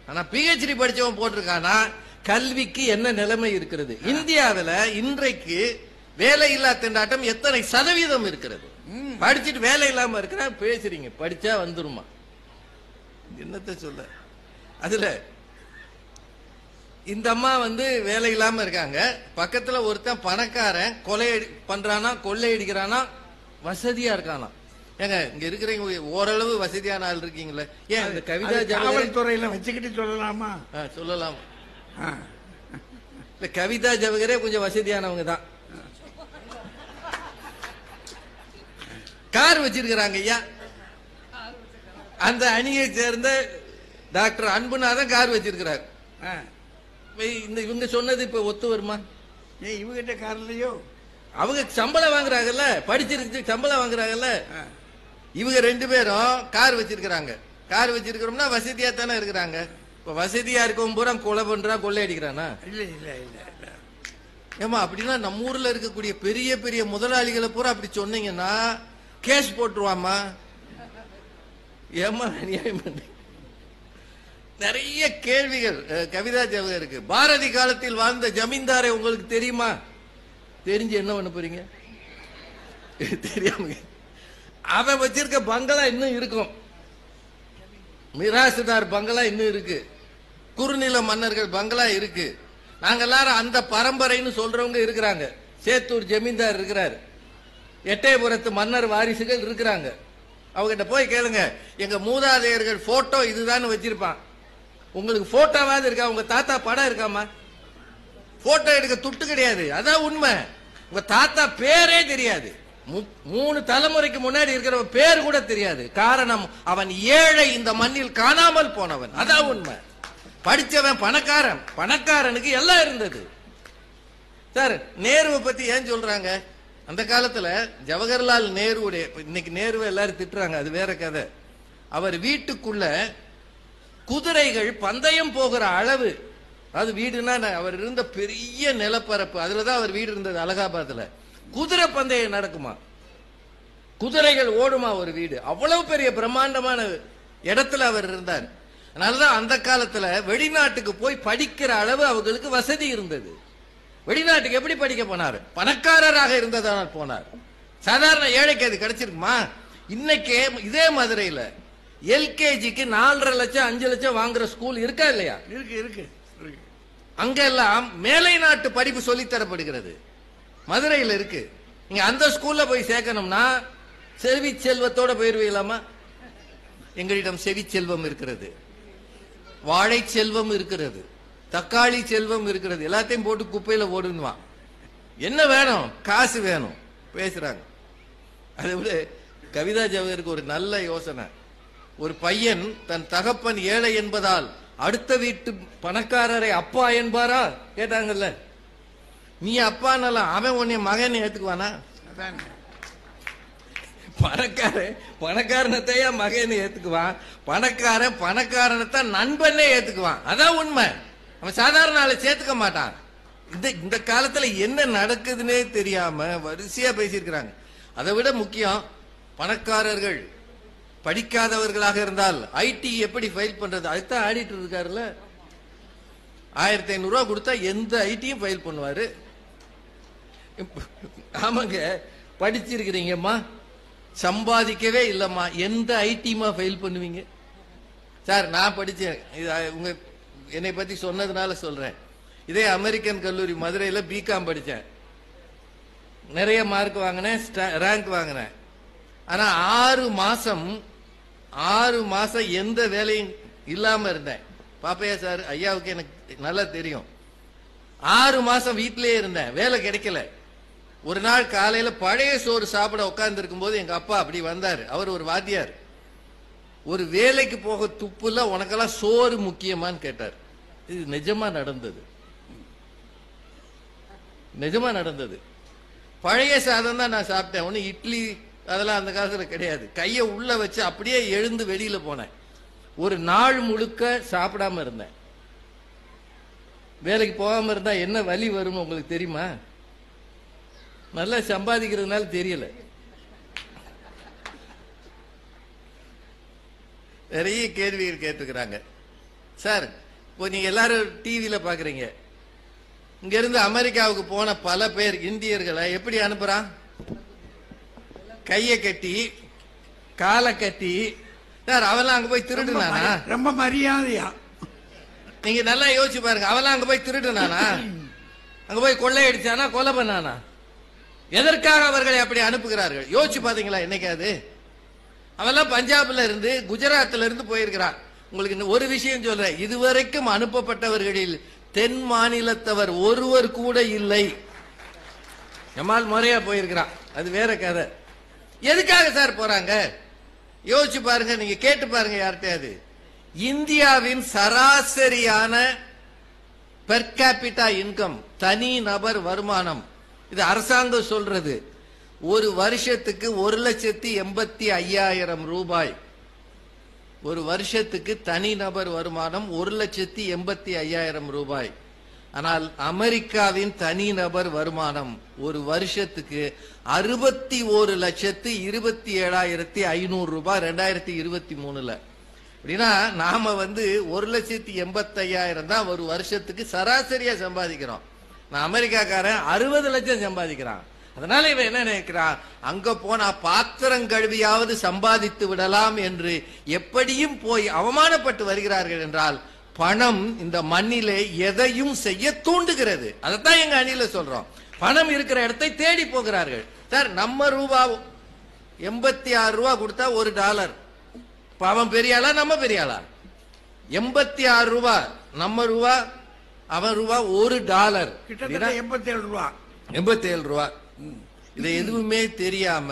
ஆனா பிஹெச்டி படிச்சவன் போட்டிருக்கானா கல்விக்கு என்ன நிலைமை இருக்கிறது? இந்தியாவில் இன்றைக்கு வேலையில்லா திண்டாட்டம் எத்தனை சதவீதம் இருக்கிறது? படிச்சுட்டு வேலை இல்லாம இருக்கிற பேசுறீங்க. படிச்சா வந்துருமா? என்னத்த சொல்ல. அதுல இந்த அம்மா வந்து வேலை இல்லாம இருக்காங்க. பக்கத்துல ஒருத்தன் பணக்காரன் கொலை பண்றானா, கொள்ளையடிக்கிறானா, வசதியா இருக்கானா. ஏங்க இங்க இருக்கிறீங்க ஓரளவு வசதியான ஆள் இருக்கீங்களே. ஏன் இந்த கவிதா காவல்துறையில வச்சுக்கிட்டு சொல்லலாமா? சொல்லலாம். இல்ல கவிதா ஜவஹரே கொஞ்சம் வசதியானவங்க தான். கார் வச்சிருக்கிறாங்க ஐயா. அந்த அணியை சேர்ந்த டாக்டர் அன்புநாதன் கார் வச்சிருக்கிறார். இவங்க சொன்னது இப்ப ஒத்து வருமா? இவங்கிட்ட கார் இல்லையோ? அவங்க சம்பளம் வாங்குறாங்கல்ல, படிச்சிருக்கு சம்பளம் வாங்குறாங்கல்ல. இவங்க 2 பேரும் கார் வச்சிருக்கிறாங்க. கார் வச்சிருக்கிறோம்னா வசதியா தானே இருக்கிறாங்க. இப்ப வசதியா இருக்கவும் பூரா கொலை பண்றான், கொள்ளை அடிக்கிறானா? இல்ல இல்ல இல்ல. ஏமா அப்படின்னா நம்ம ஊர்ல இருக்கக்கூடிய பெரிய பெரிய முதலாளிகளை பூரா அப்படி சொன்னீங்கன்னா கேஸ் போட்டுருவாமா? ஏமா நிறைய கேள்விகள் கவிதா ஜவஹருக்கு. பாரதி காலத்தில் வாழ்ந்த ஜமீன்தாரை உங்களுக்கு தெரியுமா? தெரிஞ்சு என்ன பண்ண போறீங்க? தெரியாம அவன் வச்சிருக்க பங்களா இன்னும் இருக்கும். மிராசுதார் பங்களா இன்னும் இருக்கு. குறுநில மன்னர்கள் பங்களா இருக்கு. நாங்க எல்லாரும் அந்த பரம்பரைன்னு சொல்றவங்க இருக்கிறாங்க. சேத்தூர் ஜமீன்தார் இருக்கிறாரு. எட்டயபுரத்து மன்னர் வாரிசுகள் இருக்கிறாங்க. அவகிட்ட போய் கேளுங்க. எங்க மூதாதையர்கள் போட்டோ இதுதான் வச்சிருப்பான். உங்களுக்கு போட்டோவாது இருக்கா? உங்க தாத்தா படம் இருக்காமா? போட்டோ எடுக்க துட்டு கிடையாது. அதான் உண்மை. உங்க தாத்தா பேரே தெரியாது. 3 தலைமுறைக்கு முன்னாடி இருக்கிற பேர் கூட தெரியாது. காரணம் அவன் ஏழை, இந்த மண்ணில் காணாமல் போனவன். அதான் உண்மை. படிச்சவன் பணக்காரன். பணக்காரனுக்கு எல்லாம் இருந்தது. சார் நேருவை பத்தி ஏன் சொல்றாங்க? அந்த காலத்துல ஜவஹர்லால் நேருடைய, இன்னைக்கு நேருவை எல்லாரும் திட்டுறாங்க, அது வேற கதை. அவர் வீட்டுக்குள்ள குதிரைகள் பந்தயம் போகிற அளவு, அது வீடுனா அவர் இருந்த பெரிய நிலப்பரப்பு, அதுலதான் அவர் வீடு இருந்தது அலகாபாத்ல. குதிரை பந்தயம் நடக்குமா? குதிரைகள் ஓடுமா ஒரு வீடு? அவ்வளவு பெரிய பிரம்மாண்டமான இடத்துல அவர் இருந்தார். அதனாலதான் அந்த காலத்துல வெளிநாட்டுக்கு போய் படிக்கிற அளவு அவங்களுக்கு வசதி இருந்தது. வெளிநாட்டுக்கு எப்படி படிக்க போனார்? பணக்காரராக இருந்ததால் போனார். சாதாரண ஏழைக்கு அது கிடைச்சிருக்குமா? இன்னைக்கே இதே மதுரையில எல்கேஜிக்கு 4.5 லட்சம் 5 லட்சம் வாங்குற ஸ்கூல் இருக்கா இல்லையா? இருக்கு இருக்கு இருக்கு. அங்கெல்லாம் மேலை நாட்டு படிப்பு சொல்லித் தரப்படுகிறது. மதுரையில் இருக்கு. நீங்க அந்த ஸ்கூல்ல போய் சேர்க்கணும்னா செல்வி செல்வத்தோட போயிருவீங்களாமா? எங்களிடம் செவி செல்வம் இருக்கிறது, வாழை செல்வம் இருக்கிறது, தக்காளி செல்வம் இருக்கிறது. எல்லாத்தையும் போட்டு குப்பையில ஓடுவான். என்ன வேணும்? காசு வேணும். பேசுறாங்க. அதை விட கவிதா ஜவஹருக்கு ஒரு நல்ல யோசனை. ஒரு பையன் தன் தகப்பன் ஏழை என்பதால் அடுத்த வீட்டு பணக்காரரை அப்பா என்பாரா கேட்டாங்கல்ல. நீ அப்பானால அவன் உன்னை மகன் ஏத்துக்குவானா? பணக்காரனத்தையா மகன் ஏத்துக்குவான்? பணக்காரனத்தான் நண்பனே ஏத்துக்குவான். அதான் உண்மை. அவன் சாதாரண ஆளை சேர்த்துக்க மாட்டான். இந்த காலத்துல என்ன நடக்குதுன்னே தெரியாம வரிசையா பேசியிருக்கிறாங்க. அதை விட முக்கியம், பணக்காரர்கள் படிக்காதவர்களாக இருந்தால் ஐடி எப்படி ஃபைல் பண்றது? அதுதான் ஆடிட்டர் இருக்காருல்ல. 1500 ரூபாய் கொடுத்தா எந்த ஐடியும் ஃபைல் பண்ணுவாரு. ஆமாங்க, படிச்சிருக்கிறீங்கம்மா, சம்பாதிக்கவே இல்லம்மா, எந்த ஐடிமா ஃபைல் பண்ணுவீங்க? சார் நான் படிச்சேன், உங்க என்னை பத்தி சொன்னதுனால சொல்றேன். இதே அமெரிக்கன் கல்லூரி மதுரையில பிகாம் படிச்சேன். நிறைய மார்க் வாங்கினேன், ரேங்க் வாங்கினேன். ஆனா 6 மாசம் எந்த வேலையும் இல்லாம இருந்தேன். பாப்பையா சார் ஐயாவுக்கு எனக்கு நல்லா தெரியும். 6 மாசம் வீட்டிலேயே இருந்தேன், வேலை கிடைக்கல. ஒரு நாள் காலையில பழைய சோறு சாப்பிட உட்கார்ந்து இருக்கும் போது எங்க அப்பா அப்படி வந்தாரு. அவர் ஒரு வாத்தியார். ஒரு வேலைக்கு போக துப்புல உனக்கெல்லாம் சோறு முக்கியமான்னு கேட்டார். இது நிஜமா நடந்தது, நிஜமா நடந்தது. பழைய சாதம் தான் நான் சாப்பிட்டேன். ஒன்னும் இட்லி அதெல்லாம் அந்த காலத்துல கிடையாது. கையை உள்ள வச்சு அப்படியே எழுந்து வெளியில போனேன். ஒரு நாள் முழுக்க சாப்பிடாம இருந்தேன். வேலைக்கு போகாம இருந்தா என்ன வலி வரும் உங்களுக்கு தெரியுமா? நல்லா சம்பாதிக்கிறதுனால தெரியல. நிறைய கேள்விகள் கேட்டுக்கிறாங்க. சார், இப்போ நீங்க எல்லாரும் டிவியில பாக்குறீங்க. இங்க இருந்து அமெரிக்காவுக்கு போன பல பேர் இந்தியர்களை எப்படி அனுப்புறான்? கையை கட்டி காலை கட்டி. சார் அவெல்லாம் அங்க போய் திருடுனானா? ரொம்ப மரியாதையா நீங்க நல்லா யோசிச்சு பாருங்க. அவெல்லாம் அங்க போய் திருடுனானா? அங்க போய் கொள்ளையடிச்சானா? கொலை பண்ணானா? எதற்காக அவர்களை அப்படி அனுப்புகிறார்கள்? யோசிச்சு பாத்தீங்களா என்னைக்காது? அவெல்லாம் பஞ்சாப்ல இருந்து குஜராத்ல இருந்து போயிருக்கிறான். உங்களுக்கு ஒரு விஷயம் சொல்றேன், இதுவரைக்கும் அனுப்பப்பட்டவர்களில் தென் மாநிலத்தவர் ஒருவர் கூட இல்லை. ஜமால் முறையா போயிருக்கிறான், அது வேற கதை. எதுக்காக சார் போறாங்க? யோசிச்சு பாருங்க, நீங்க கேட்டு பாருங்க யார்கிட்டயாவது. இந்தியாவின் சராசரியான பெர் கேபிட்டா இன்கம், தனி நபர் வருமானம், இது அரசாங்கம் சொல்றது, ஒரு வருஷத்துக்கு 1,85,000 ரூபாய். ஒரு வருஷத்துக்கு தனி நபர் வருமானம் 1,85,000 ரூபாய். ஆனால் அமெரிக்காவின் தனி நபர் வருமானம் ஒரு வருஷத்துக்கு 61,27,500 ரூபாய் 2023ல. அப்படின்னா நாம 1,85,000 தான் ஒரு வருஷத்துக்கு சராசரியா சம்பாதிக்கிறோம். நான் அமெரிக்காக்காரன் 60 லட்சம் சம்பாதிக்கிறான். அதனால இவன் என்ன நினைக்கிறான், அங்க போனா பாத்திரம் கழுவியாவது சம்பாதித்து விடலாம் என்று எப்படியும் போய் அவமானப்பட்டு வருகிறார்கள். என்றால் பணம் இந்த மண்ணிலே எதையும் செய்ய தூண்டுகிறது. அதைத்தான் எங்க அணியில சொல்றோம். பணம் இருக்கிற இடத்தை தேடி போகிறார்கள். சார், நம்ம ரூபா 86 ரூபா கொடுத்தா $1. அவன் பெரிய ஆளா நம்ம பெரிய ஆளா? 86 ரூபா நம்ம ரூபா, அவன் ரூபா $1. கிட்டத்தட்ட 87 ரூபா. 87 ரூபா. இதை எதுவுமே தெரியாம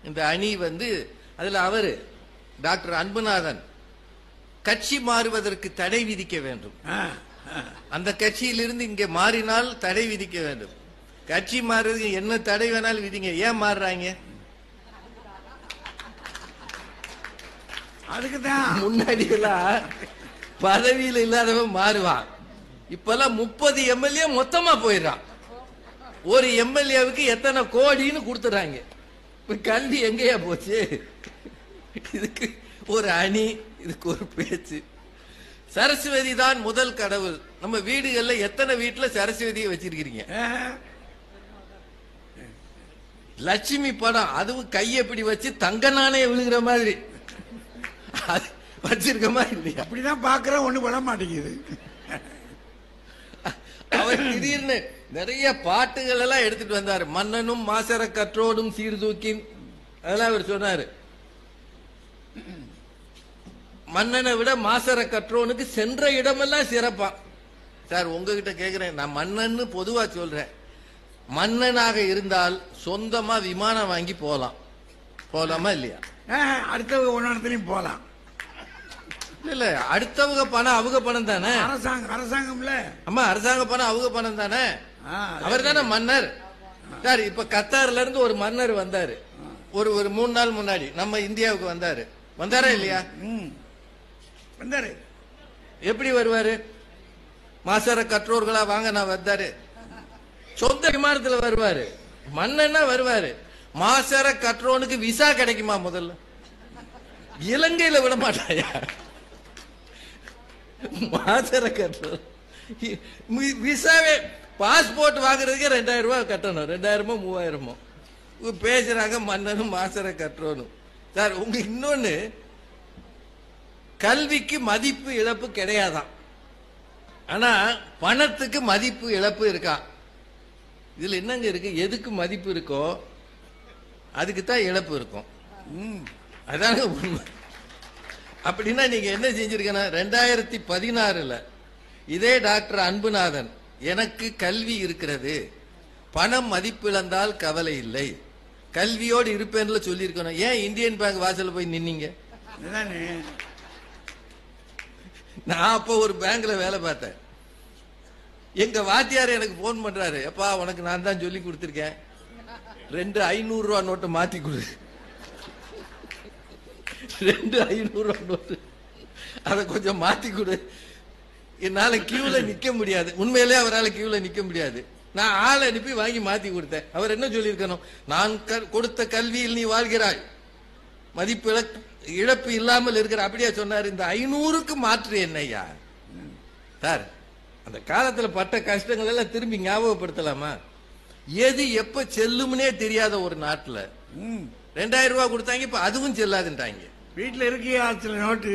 இந்த அணி அதுல அவரு டாக்டர் அன்புநாதன் கட்சி மாறுவதற்கு தடை விதிக்க வேண்டும். அந்த கட்சியிலிருந்து இங்க மாறினால் தடை விதிக்க வேண்டும். கட்சி மாறுறதுக்கு என்ன தடை வேணாலும் விதிங்க. ஏன் மாறுறாங்க? அதுக்குதான் முன்னாடி எல்லாம் பதவியில் இல்லாதவன் மாறுவான். இப்பெல்லாம் 30 எம்எல்ஏ மொத்தமா போயிடறான். ஒரு எம்எல்ஏவுக்கு எத்தனை கோடின்னு கொடுத்துறாங்க. இப்ப கல்வி எங்கேயா போச்சு? இதுக்கு ஒரு அணி, இதுக்கு ஒரு பேச்சு. சரஸ்வதி தான் முதல் கடவுள். நம்ம வீடுகள்ல எத்தனை வீட்டுல சரஸ்வதியை வச்சிருக்கீங்க? லட்சுமி படம், அதுவும் கையை இப்படி வச்சு தங்க நாணயம் விழுகிற மாதிரி வச்சிருக்கமா இல்லையா? அப்படிதான் பாக்குறோம், ஒண்ணு பண்ண மாட்டேங்குது. அவர் திடீர்னு நிறைய பாட்டுகள் எல்லாம் எடுத்துட்டு வந்தாரு. மன்னனும் மாசர கற்றோடும் சீர்தூக்கி அதெல்லாம் அவர் சொன்னாரு. மன்னனை விட மாசர கற்றோனுக்கு சென்ற இடமெல்லாம் சிறப்பா. சார் உங்ககிட்ட கேக்குறேன், நான் மன்னன்னு பொதுவா சொல்றேன். மன்னனாக இருந்தால் சொந்தமா விமானம் வாங்கி போலாமா இல்லையா? அடுத்தவங்க ஒன்னத்தையும் போலாம். இல்ல அடுத்தவங்க பணம் அவங்க பணம் தானே. அரசாங்கம்ல. ஆமா, அரசாங்க பணம் அவங்க பணம் தானே. அவர் தானே மன்னர். சார் இப்ப கத்தார்ல இருந்து ஒரு மன்னர் வந்தாரு. ஒரு 3 நாள் முன்னாடி நம்ம இந்தியாவுக்கு வந்தாரா இல்லையா? வந்தாரு. எப்படி வருவாரு? மாசர கற்றோர்களா வாங்க நான் வந்தாரு. சொந்த விமானத்துல வருவாரு. மன்னன்னா வருவாரு. மாசர கற்றோனுக்கு விசா கிடைக்குமா? முதல்ல இலங்கையில விட மாட்டாயா? மாசர கற்றோன் விசாவே பாஸ்போர்ட் வாங்குறதுக்கே 2000 ரூபாய் கட்டணும். 2000 3000 பேசுறாங்க மன்னனும் மாசர கற்றோனும். சார் உங்க இன்னொன்னு, கல்விக்கு மதிப்பு இழப்பு கிடையாதான், ஆனா பணத்துக்கு மதிப்பு இழப்பு இருக்கா? இதுல என்னங்க இருக்கு? எதுக்கு மதிப்பு இருக்கோ அதுக்கு தான் இழப்பு இருக்கும். அதாங்க உண்மை. அப்படின்னா நீங்க என்ன செஞ்சிருக்கீங்க? 2016 இதே டாக்டர் அன்புநாதன், எனக்கு கல்வி இருக்கிறது, பணம் மதிப்பிழந்தால் கவலை இல்லை, கல்வியோடு இருப்பேன்ல சொல்லியிருக்கணும். ஏன் இந்தியன் பேங்க் வாசல்ல போய் நின்னீங்க? நான் அப்போ ஒரு பேங்க்ல வேலை பார்த்தேன். எங்க வாத்தியார் எனக்கு போன் பண்றாரு, எப்பா உனக்கு நான் தான் சொல்லி கொடுத்திருக்கேன், 2 500 ரூபா நோட்டை மாத்தி கொடு. 2 500 ரூபா நோட்டு அதை கொஞ்சம் மாத்தி கொடு. என்னால கியூல நிக்க முடியாது. உண்மையிலே அவரால் கியூல நிக்க முடியாது. நான் ஆளை அனுப்பி வாங்கி மாத்தி கொடுத்தேன். அவர் என்ன சொல்லியிருக்கணும்? நான் கொடுத்த கல்வியில் நீ வாழ்கிறாய், மதிப்பு இழப்பு இல்லாமல் இருக்கிற. அப்படியே சொன்னார். இந்த 500க்கு மாற்று என்னையா? சார் அந்த காலத்துல பட்ட கஷ்டங்கள் எல்லாம் திரும்பி ஞாபகப்படுத்தலாமா? எது எப்ப செல்லும்னே தெரியாத ஒரு நாட்டுல 2000 ரூபாய் கொடுத்தாங்க, இப்ப அதுவும் செல்லாதுன்றாங்க. வீட்டுல இருக்கியா சில நோட்டு,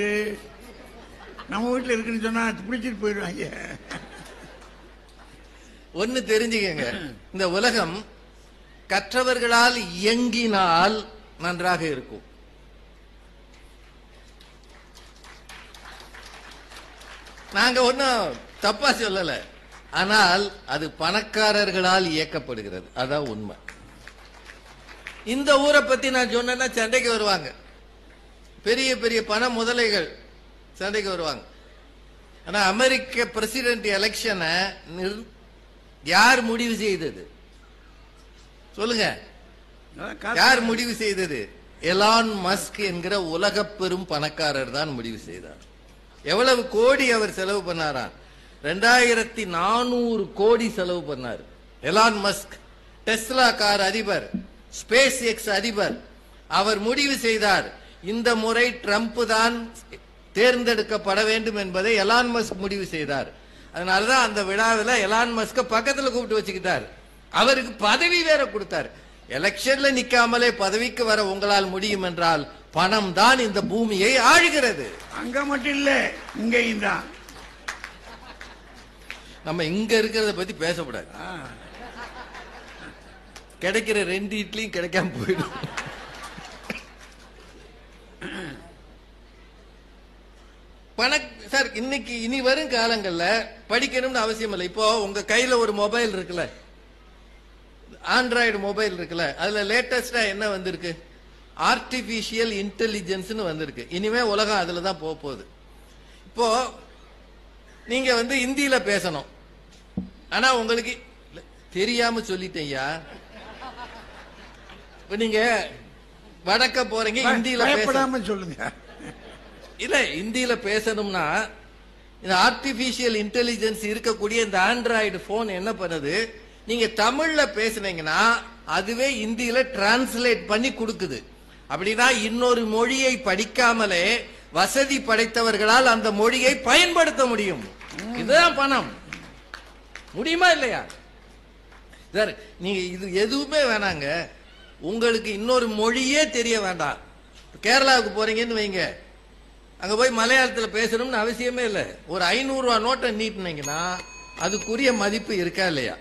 நம்ம வீட்டுல இருக்குன்னு சொன்னா பிடிச்சிட்டு போயிடுவாங்க. ஒன்னு தெரிஞ்சுக்கங்க, இந்த உலகம் கற்றவர்களால் இயங்கினால் நன்றாக இருக்கும். நாங்க ஒன்னும் தப்பா சொல்லல, ஆனால் அது பணக்காரர்களால் இயக்கப்படுகிறது. அதான் உண்மை. இந்த ஊரை பத்தி நான் சொன்னா சண்டைக்கு வருவாங்க. பெரிய பெரிய பண முதலைகள் சண்டைக்கு வருவாங்க. ஆனா அமெரிக்க பிரசிடென்ட் எலெக்ஷனை யார் முடிவு செய்தது? சொல்லுங்க, யார் முடிவு செய்தது? எலான் மஸ்க் என்கிற உலக பெரும் பணக்காரர் தான் முடிவு செய்தார். எவ்வளவு கோடி அவர் செலவு பண்ணாரா? 2400 கோடி செலவு பண்ணார் எலான் மஸ்க். டெஸ்லா கார் அதிபர், ஸ்பேஸ் எக்ஸ் அதிபர். அவர் முடிவு செய்தார், இந்த முறை ட்ரம்ப் தான் தேர்ந்தெடுக்கப்பட வேண்டும் என்பதை எலான் மஸ்க் முடிவு செய்தார். அதனாலதான் அந்த விழாவில் எலான் மஸ்க பக்கத்துல கூப்பிட்டு வச்சுக்கிட்டார். அவருக்கு பதவி வேற கொடுத்தார். எலெக்ஷன்ல நிக்காமலே பதவிக்கு வர உங்களால் முடியும் என்றால் பணம் தான் இந்த பூமியை ஆளுகிறது. அங்க மட்டும் இல்ல, இங்கேயும் தான். நம்ம இங்க இருக்கிறத பத்தி பேசக்கூடாது. கிடைக்கிற 2 இட்லியும் கிடைக்காம போயிடும். சார் இன்னைக்கு இனி வரும் காலங்கள்ல படிக்கணும்னு அவசியம் இல்லை. இப்போ உங்க கையில ஒரு மொபைல் இருக்குல்ல, ஆண்ட்ராய்டு மொபைல் இருக்குல்ல, அதுல லேட்டஸ்டா என்ன வந்திருக்கு? ஆர்டிபிஷியல் இன்டெலிஜென்ஸ் வந்திருக்கு. இனிமே உலகம் அதுலதான் போக போகுது. இப்போ நீங்க இந்தியில பேசணும், ஆனா உங்களுக்கு தெரியாம சொல்லிட்டேயா. இப்ப நீங்க வடக்க போறீங்க, இந்தியில பேசாம சொல்லுங்க. இல்ல, இந்தியில பேசணும்னா இந்த ஆர்டிபிஷியல் இன்டெலிஜென்ஸ் இருக்கக்கூடிய இந்த ஆண்ட்ராய்டு போன் என்ன பண்ணுது? நீங்க தமிழ்ல பேசுனீங்கன்னா அதுவே இந்தியில டிரான்ஸ்லேட் பண்ணி கொடுக்குது. அப்படின்னா இன்னொரு மொழியை படிக்காமலே வசதி படைத்தவர்களால் அந்த மொழியை பயன்படுத்த முடியும். இதுதான் பணம். முடியுமா இல்லையா சார்? நீங்க இது எதுவுமே வேணாங்க, உங்களுக்கு இன்னொரு மொழியே தெரிய வேண்டாம். கேரளாவுக்கு போறீங்கன்னு வைங்க, அங்க போய் மலையாளத்தில் பேசணும்னு அவசியமே இல்லை. ஒரு 500 ரூபா நோட்டை நீட்டினீங்கன்னா அதுக்குரிய மதிப்பு இருக்கா இல்லையா?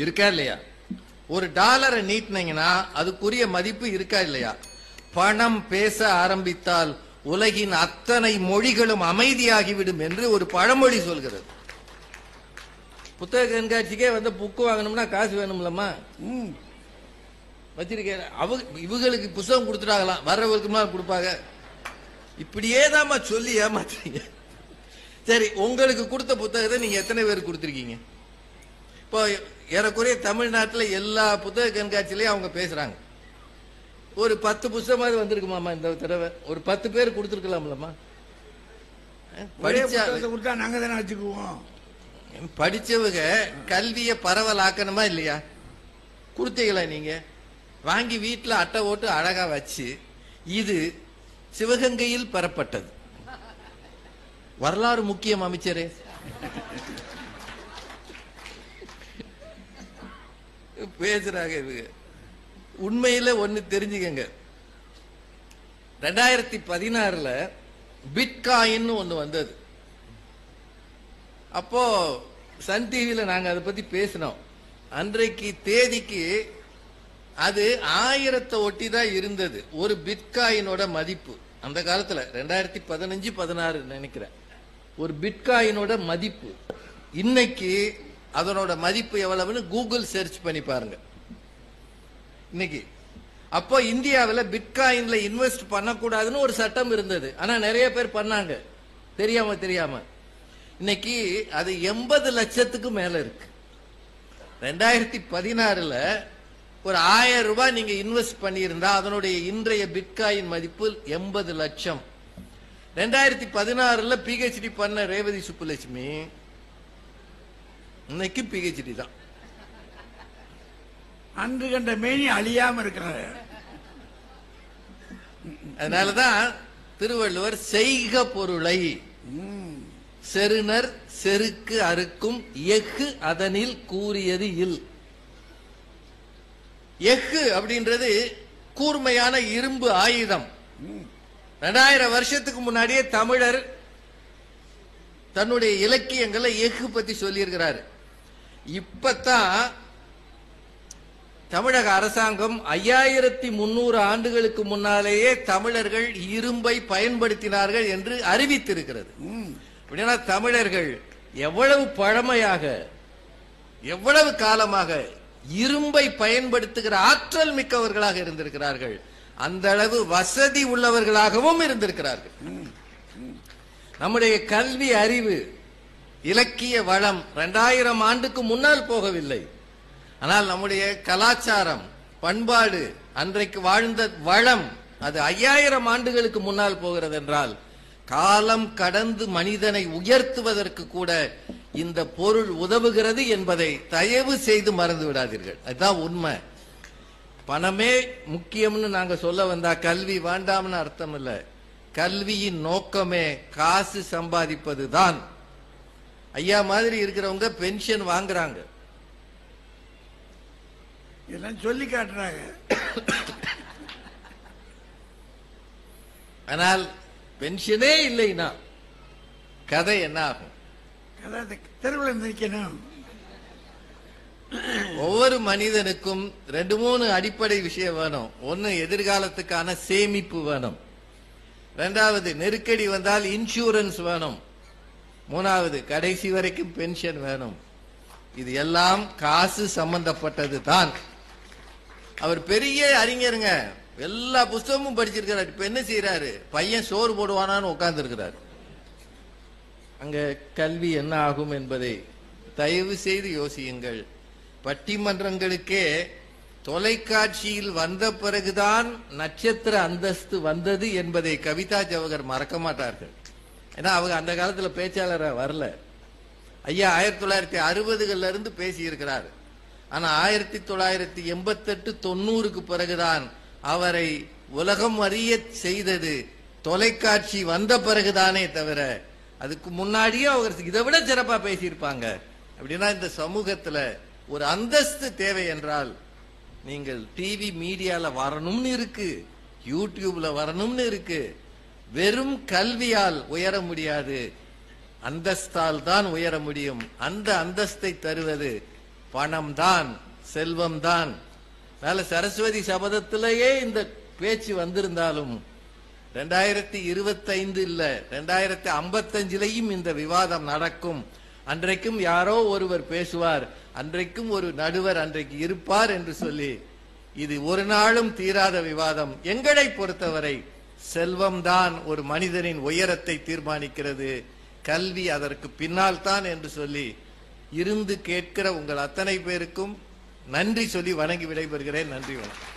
இருக்கா இல்லையா? ஒரு டாலரை நீட்டினீங்கன்னா அதுக்குரிய மதிப்பு இருக்கா இல்லையா? பணம் பேச ஆரம்பித்தால் உலகின் அத்தனை மொழிகளும் அமைதியாகிவிடும் என்று ஒரு பழமொழி சொல்கிறது. புத்தக கண்காட்சிக்கே வந்து புக்கு வாங்கணும்னா காசு வேணும்லம்மா. வச்சிருக்க இவங்களுக்கு புத்தகம் கொடுத்துட்டாங்களாம், வர்றவங்களுக்கு மேல கொடுப்பாங்க. இப்படியே தாம்மா சொல்லி ஏமாத்துறீங்க. சரி, உங்களுக்கு கொடுத்த புத்தகத்தை நீங்க எத்தனை பேர் கொடுத்துருக்கீங்க? இப்போ ஏறக்குறைய தமிழ்நாட்டில் எல்லா புத்தக கண்காட்சியிலையும் அவங்க பேசுறாங்க. ஒரு 10 புத்தகமாவது வந்திருக்குமாமா இந்த தடவை? ஒரு 10 பேர் கொடுத்துருக்கலாம்லம்மா. கொடுத்தா நாங்க தானே வச்சுக்குவோம். படிச்சவங்க கல்வியை பரவலாக்கணுமா இல்லையா? கொடுத்தீங்களா? நீங்க வாங்கி வீட்டில் அட்டை ஓட்டு அழகா வச்சு, இது சிவகங்கையில் பெறப்பட்டது. வரலாறு முக்கியம் அமைச்சரே. பேசுறாங்க இவங்க. உண்மையில ஒண்ணு தெரிஞ்சுக்கங்க, 2016 பிட்காயின் ஒண்ணு வந்தது. அப்போ சன் டிவியில நாங்க அதை பத்தி பேசினோம். அன்றைக்கு தேதிக்கு அது 1000 ஒட்டி தான் இருந்தது ஒரு பிட்காயினோட மதிப்பு. அந்த காலத்துல 2015-16 நினைக்கிறேன் ஒரு பிட்காயினோட மதிப்பு. இன்னைக்கு அதனோட மதிப்பு எவ்வளவுன்னு கூகுள் சர்ச் பண்ணி பாருங்க இன்னைக்கு. அப்போ இந்தியாவில் பிட்காயின்ல இன்வெஸ்ட் பண்ணக்கூடாதுன்னு ஒரு சட்டம் இருந்தது. ஆனா நிறைய பேர் பண்ணாங்க தெரியாம. இன்னைக்கு அது 80 லட்சத்துக்கு மேல இருக்கு. 2016 ஒரு 1000 ரூபாய் நீங்க இன்வெஸ்ட் பண்ணியிருந்தா அதனுடைய இன்றைய பிட்காயின் மதிப்பு 80 லட்சம். 2016 PhD பண்ண ரேவதி சுப்புலட்சுமி இன்னைக்கு PhD தான். அன்று கண்ட மேனி அழியாம இருக்கிறார். அதனாலதான் திருவள்ளுவர் செய்க பொருளை செருணர் செருக்கு அறுக்கும் எஃகு அதனில் கூறியது இல். எஃகு அப்படின்றது கூர்மையான இரும்பு ஆயுதம். 2000 வருஷத்துக்கு முன்னாடியே தமிழர் தன்னுடைய இலக்கியங்களை எஃகு பத்தி சொல்லி இருக்கிறார். இப்பதான் தமிழக அரசாங்கம் 5300 ஆண்டுகளுக்கு முன்னாலேயே தமிழர்கள் இரும்பை பயன்படுத்தினார்கள் என்று அறிவித்திருக்கிறது. அப்படின்னா தமிழர்கள் எவ்வளவு பழமையாக எவ்வளவு காலமாக இரும்பை பயன்படுத்துகிற ஆற்றல் மிக்கவர்களாக இருந்திருக்கிறார்கள். அந்த அளவு வசதி உள்ளவர்களாகவும் இருந்திருக்கிறார்கள். நம்முடைய கல்வி அறிவு இலக்கிய வளம் 2000 ஆண்டுக்கு முன்னால் போகவில்லை. ஆனால் நம்முடைய கலாச்சாரம் பண்பாடு அன்றைக்கு வாழ்ந்த வளம் அது 5000 ஆண்டுகளுக்கு முன்னால் போகிறது என்றால் காலம் கடந்து மனிதனை உயர்த்துவதற்கு கூட இந்த பொருள் உதவுகிறது என்பதை தயவு செய்து மறந்து விடாதீர்கள். அதுதான் உண்மை. பணமே முக்கியம்னு நாங்க சொல்ல வந்தா கல்வி வேண்டாம்னு அர்த்தம் இல்ல. கல்வியின் நோக்கமே காசு சம்பாதிப்பது தான். ஐயா மாதிரி இருக்கிறவங்க பென்ஷன் வாங்குறாங்க, இதெல்லாம் சொல்லி காட்டுறாங்க. ஆனால் பென்ஷனே இல்லைன்னா கதை என்ன ஆகும்? தெருவில் நிற்கணும். ஒவ்வொரு மனிதனுக்கும் 2-3 அடிப்படை விஷயம் வேணும். ஒன்னு எதிர்காலத்துக்கான சேமிப்பு வேணும், 2வது நெருக்கடி வந்தால் இன்சூரன்ஸ் வேணும், 3வது கடைசி வரைக்கும் பென்ஷன் வேணும். இது எல்லாம் காசு சம்பந்தப்பட்டது தான். அவர் பெரிய அறிஞருங்க, எல்லா புத்தகமும் படிச்சிருக்கிறார். இப்ப என்ன செய்யறாரு? பையன் சோறு போடுவானான்னு உட்கார்ந்து இருக்கிறார். அங்க கல்வி என்ன ஆகும் என்பதை தயவு செய்து யோசியுங்கள். பட்டிமன்றங்களுக்கே தொலைக்காட்சியில் வந்த பிறகுதான் நட்சத்திர அந்தஸ்து வந்தது என்பதை கவிதா ஜவஹர் மறக்க மாட்டார்கள். ஏன்னா அவங்க அந்த காலத்துல பேச்சாளராக வரல. ஐயா 1960 இருந்து பேசி இருக்கிறார். ஆனா 1988-90க்கு பிறகுதான் அவரை உலகம் அறிய செய்தது தொலைக்காட்சி வந்த பிறகுதானே தவிர அதுக்கு முன்னாடியே அவர் இதை விட சிறப்பா பேசியிருப்பாங்க. அப்படின்னா இந்த சமூகத்துல ஒரு அந்தஸ்து தேவை என்றால் நீங்கள் டிவி மீடியால வரணும்னு இருக்கு, யூடியூப்ல வரணும்னு இருக்கு, வெறும் கல்வியால் உயர முடியாது, அந்தஸ்தால் தான் உயர முடியும். அந்த அந்தஸ்தை தருவது பணம் தான், செல்வம் தான். சரஸ்வதி சபதத்திலேயே இந்த பேச்சு வந்திருந்தாலும் 2025 இல்ல 2055 இந்த விவாதம் நடக்கும். அன்றைக்கும் யாரோ ஒருவர் பேசுவார், அன்றைக்கும் ஒரு நடுவர் அன்றைக்கு இருப்பார் என்று சொல்லி இது ஒரு நாளும் தீராத விவாதம். எங்களை பொறுத்தவரை செல்வம்தான் ஒரு மனிதனின் உயரத்தை தீர்மானிக்கிறது, கல்வி அதற்கு பின்னால் தான் என்று சொல்லி இருந்து கேட்கிற உங்கள் அத்தனை பேருக்கும் நன்றி சொல்லி வணங்கி விடைபெறுகிறேன். நன்றி வணக்கம்.